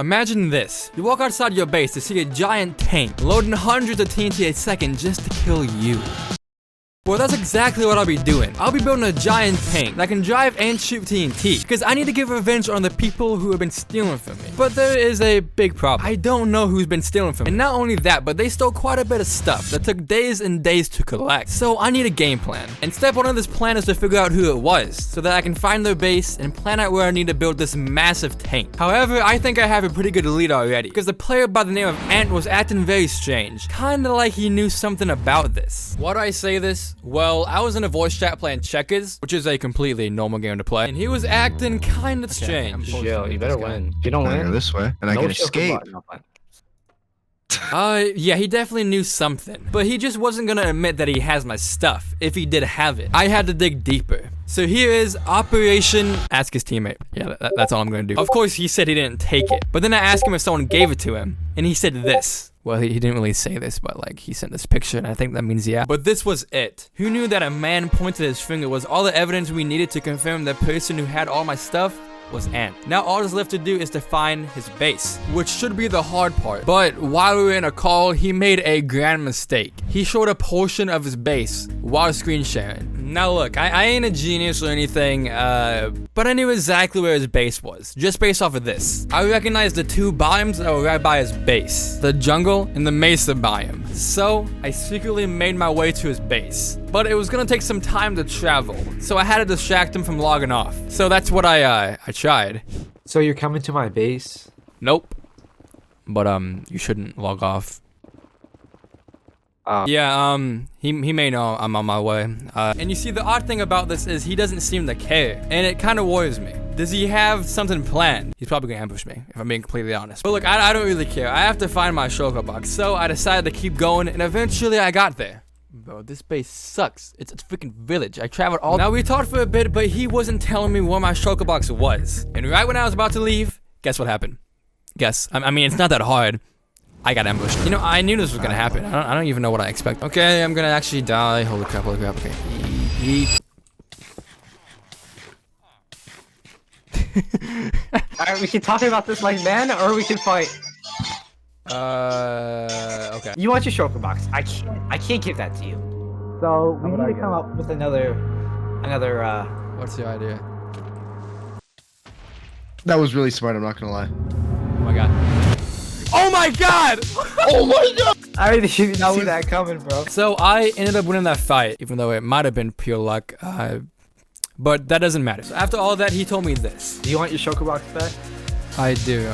Imagine this. You walk outside your base to see a giant tank loading hundreds of TNT a second just to kill you. Well, that's exactly what I'll be doing. I'll be building a giant tank that can drive and shoot TNT, because I need to get revenge on the people who have been stealing from me. But there is a big problem. I don't know who's been stealing from me. And not only that, but they stole quite a bit of stuff that took days and days to collect. So I need a game plan. And step one of this plan is to figure out who it was, so that I can find their base and plan out where I need to build this massive tank. However, I think I have a pretty good lead already, because the player by the name of Ant was acting very strange. Kinda like he knew something about this. Why do I say this? Well, I was in a voice chat playing checkers, which is a completely normal game to play, and he was acting kind of strange. Yo, you better win. If you don't win, go this way, and I can escape. Yeah, he definitely knew something, but he just wasn't gonna admit that he has my stuff, if he did have it. I had to dig deeper. So here is Operation Ask His Teammate. Yeah, that's all I'm gonna do. Of course, he said he didn't take it, but then I asked him if someone gave it to him, and he said this. Well, he didn't really say this, but like, he sent this picture, and I think that means yeah. But this was it. Who knew that a man pointed his finger was all the evidence we needed to confirm the person who had all my stuff was Ant. Now all that's left to do is to find his base, which should be the hard part. But while we were in a call, he made a grand mistake. He showed a portion of his base while screen sharing. Now look, I ain't a genius or anything, but I knew exactly where his base was, just based off of this. I recognized the two biomes that were right by his base, the jungle and the mesa biome. So I secretly made my way to his base, but it was gonna take some time to travel, so I had to distract him from logging off. So that's what I tried. So you're coming to my base? Nope. But you shouldn't log off. Yeah, he may know I'm on my way. And you see, the odd thing about this is he doesn't seem to care, and it kind of worries me. Does he have something planned? He's probably gonna ambush me, if I'm being completely honest. But look, I don't really care. I have to find my shulker box, so I decided to keep going, and eventually I got there. Bro, this base sucks. It's a freaking village. I traveled all. Now we talked for a bit, but he wasn't telling me where my shulker box was. And right when I was about to leave, guess what happened? Guess. I mean, it's not that hard. I got ambushed. You know, I knew this was gonna happen. I don't even know what I expect. Okay, I'm gonna actually die. Holy crap, holy crap. Okay. Alright, we can talk about this like men, or we can fight. Okay. You want your shulker box? I can't give that to you. So we need to come up with another. What's the idea? That was really smart, I'm not gonna lie. Oh my god. Oh my god! Oh my god! I didn't even see that coming, bro. So I ended up winning that fight, even though it might have been pure luck. But that doesn't matter. So after all that, he told me this. Do you want your shulker box back? I do.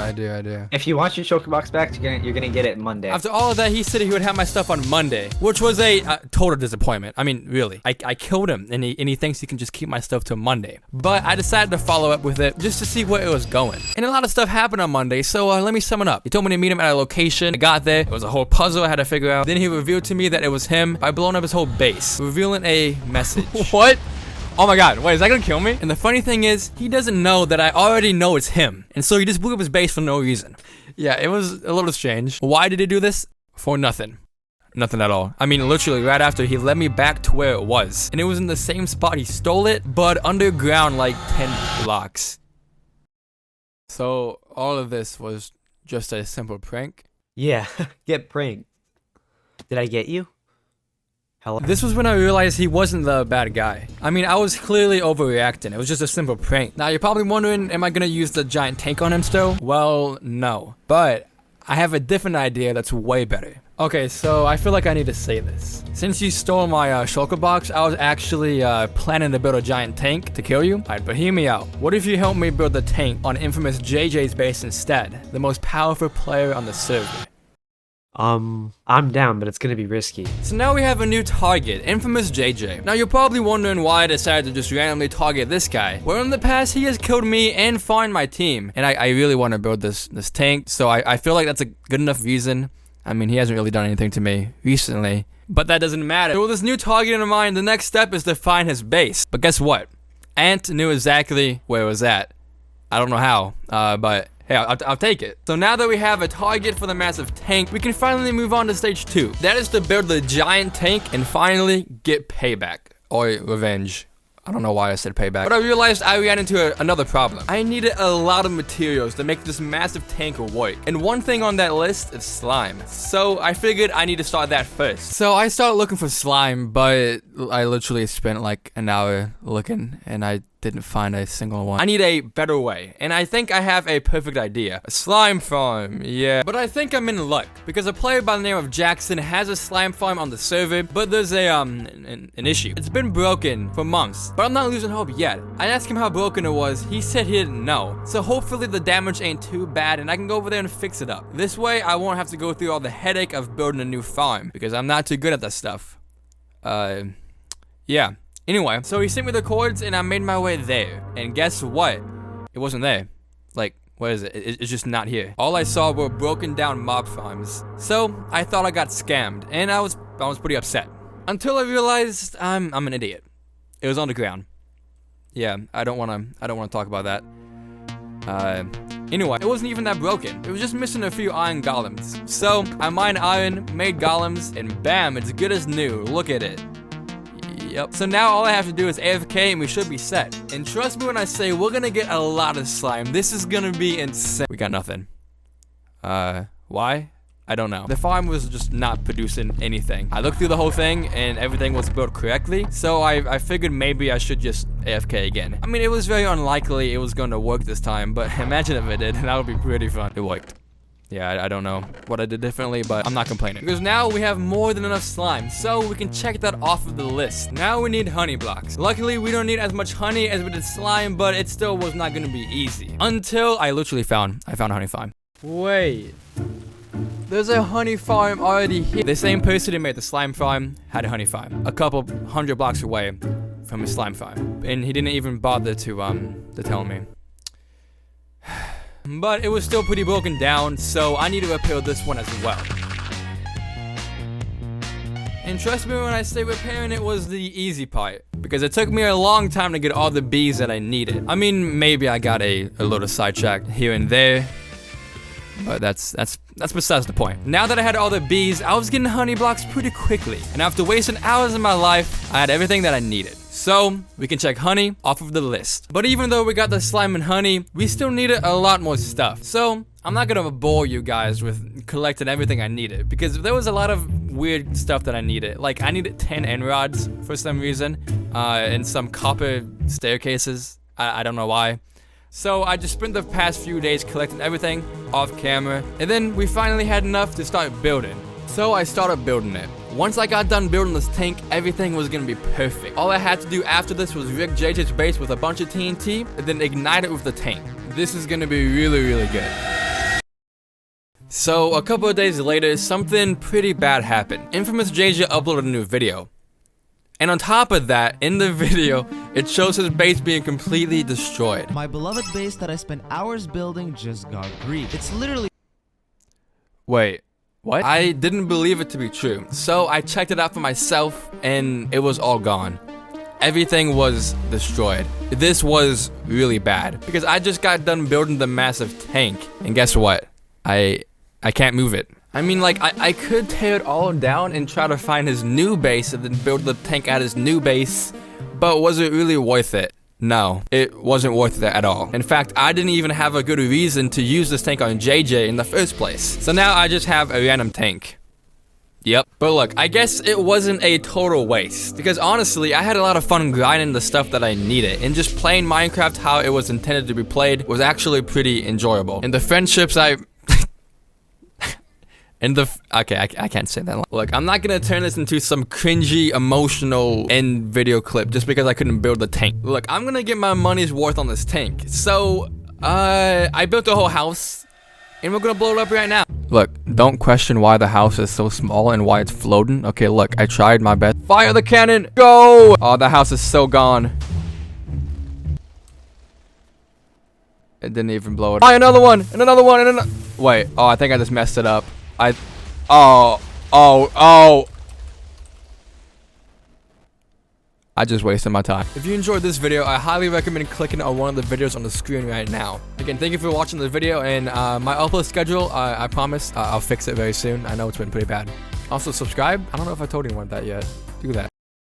If you want your shulker box back, you're gonna get it Monday. After all of that, he said he would have my stuff on Monday, which was a total disappointment. I mean, really. I killed him, and he thinks he can just keep my stuff till Monday. But I decided to follow up with it just to see where it was going. And a lot of stuff happened on Monday, so let me sum it up. He told me to meet him at a location. I got there. It was a whole puzzle I had to figure out. Then he revealed to me that it was him by blowing up his whole base, revealing a message. What? Oh my god, wait, is that gonna kill me? And the funny thing is, he doesn't know that I already know it's him. And so he just blew up his base for no reason. Yeah, it was a little strange. Why did he do this? For nothing. Nothing at all. I mean, literally, right after, he led me back to where it was. And it was in the same spot he stole it, but underground like 10 blocks. So, all of this was just a simple prank? Yeah, get pranked. Did I get you? This was when I realized he wasn't the bad guy. I mean, I was clearly overreacting. It was just a simple prank. Now, you're probably wondering, am I gonna use the giant tank on him still? Well, no. But I have a different idea that's way better. Okay, so I feel like I need to say this. Since you stole my shulker box, I was actually planning to build a giant tank to kill you. Alright, but hear me out. What if you help me build the tank on infamous JJ's base instead? The most powerful player on the server. I'm down, but it's gonna be risky. So now we have a new target, infamous JJ. Now you're probably wondering why I decided to just randomly target this guy. Well, in the past, he has killed me and farmed my team. And I really want to build this tank, so I feel like that's a good enough reason. I mean, he hasn't really done anything to me recently, but that doesn't matter. So with this new target in mind, the next step is to find his base. But guess what? Ant knew exactly where it was at. I don't know how, but hey, I'll take it. So now that we have a target for the massive tank, we can finally move on to stage 2. That is to build the giant tank and finally get payback or revenge. I don't know why I said payback. But I realized I ran into another problem. I needed a lot of materials to make this massive tank work. And one thing on that list is slime. So I figured I need to start that first. So I started looking for slime, but I literally spent like an hour looking and I didn't find a single one. I need a better way, and I think I have a perfect idea. A slime farm, yeah. But I think I'm in luck, because a player by the name of Jackson has a slime farm on the server, but there's an issue. It's been broken for months, but I'm not losing hope yet. I asked him how broken it was. He said he didn't know. So hopefully the damage ain't too bad, and I can go over there and fix it up. This way, I won't have to go through all the headache of building a new farm, because I'm not too good at that stuff. Yeah. Anyway, so he sent me the coords and I made my way there. And guess what? It wasn't there. Like, what is it? It's just not here. All I saw were broken down mob farms. So I thought I got scammed, and I was pretty upset. Until I realized I'm an idiot. It was on the ground. Yeah, I don't wanna talk about that. Anyway, it wasn't even that broken. It was just missing a few iron golems. So I mined iron, made golems, and bam, it's good as new. Look at it. Yep. So now all I have to do is AFK and we should be set. And trust me when I say we're gonna get a lot of slime. This is gonna be insane. We got nothing. Why? I don't know. The farm was just not producing anything. I looked through the whole thing and everything was built correctly. So I figured maybe I should just AFK again. I mean, it was very unlikely it was gonna work this time, but imagine if it did. That would be pretty fun. It worked. Yeah, I don't know what I did differently, but I'm not complaining. Because now we have more than enough slime, so we can check that off of the list. Now we need honey blocks. Luckily, we don't need as much honey as we did slime, but it still was not gonna be easy. Until I literally found a honey farm. Wait. There's a honey farm already here. The same person who made the slime farm had a honey farm. A couple 100 blocks away from his slime farm. And he didn't even bother to tell me. But it was still pretty broken down, so I need to repair this one as well. And trust me when I say repairing it was the easy part, because it took me a long time to get all the bees that I needed. I mean, maybe I got a little sidetracked here and there, but that's besides the point. Now that I had all the bees, I was getting honey blocks pretty quickly, and after wasting hours of my life, I had everything that I needed. So, we can check honey off of the list. But even though we got the slime and honey, we still needed a lot more stuff. So, I'm not gonna bore you guys with collecting everything I needed, because there was a lot of weird stuff that I needed. Like, I needed 10 end rods for some reason, and some copper staircases. I don't know why. So, I just spent the past few days collecting everything off camera, and then we finally had enough to start building. So, I started building it. Once I got done building this tank, everything was gonna be perfect. All I had to do after this was rig JJ's base with a bunch of TNT, and then ignite it with the tank. This is gonna be really, really good. So, a couple of days later, something pretty bad happened. Infamous JJ uploaded a new video. And on top of that, in the video, it shows his base being completely destroyed. My beloved base that I spent hours building just got griefed. It's literally... Wait. What? I didn't believe it to be true, so I checked it out for myself, and it was all gone. Everything was destroyed. This was really bad, because I just got done building the massive tank, and guess what? I can't move it. I mean, like, I could tear it all down and try to find his new base, and then build the tank at his new base, but was it really worth it? No, it wasn't worth it at all. In fact, I didn't even have a good reason to use this tank on JJ in the first place. So now I just have a random tank. Yep. But look, I guess it wasn't a total waste, because honestly, I had a lot of fun grinding the stuff that I needed, and just playing Minecraft how it was intended to be played was actually pretty enjoyable. And the friendships okay, I can't say that. Look, I'm not gonna turn this into some cringy, emotional end video clip just because I couldn't build the tank. Look, I'm gonna get my money's worth on this tank. So, I built the whole house, and we're gonna blow it up right now. Look, don't question why the house is so small and why it's floating. Okay, look, I tried my best. Fire the cannon, go! Oh, the house is so gone. It didn't even blow it. Fire another one, and another one, and another. Wait, oh, I think I just messed it up. Oh. I just wasted my time. If you enjoyed this video, I highly recommend clicking on one of the videos on the screen right now. Again, thank you for watching the video, and my upload schedule, I promise I'll fix it very soon. I know it's been pretty bad. Also, subscribe. I don't know if I told anyone that yet. Do that.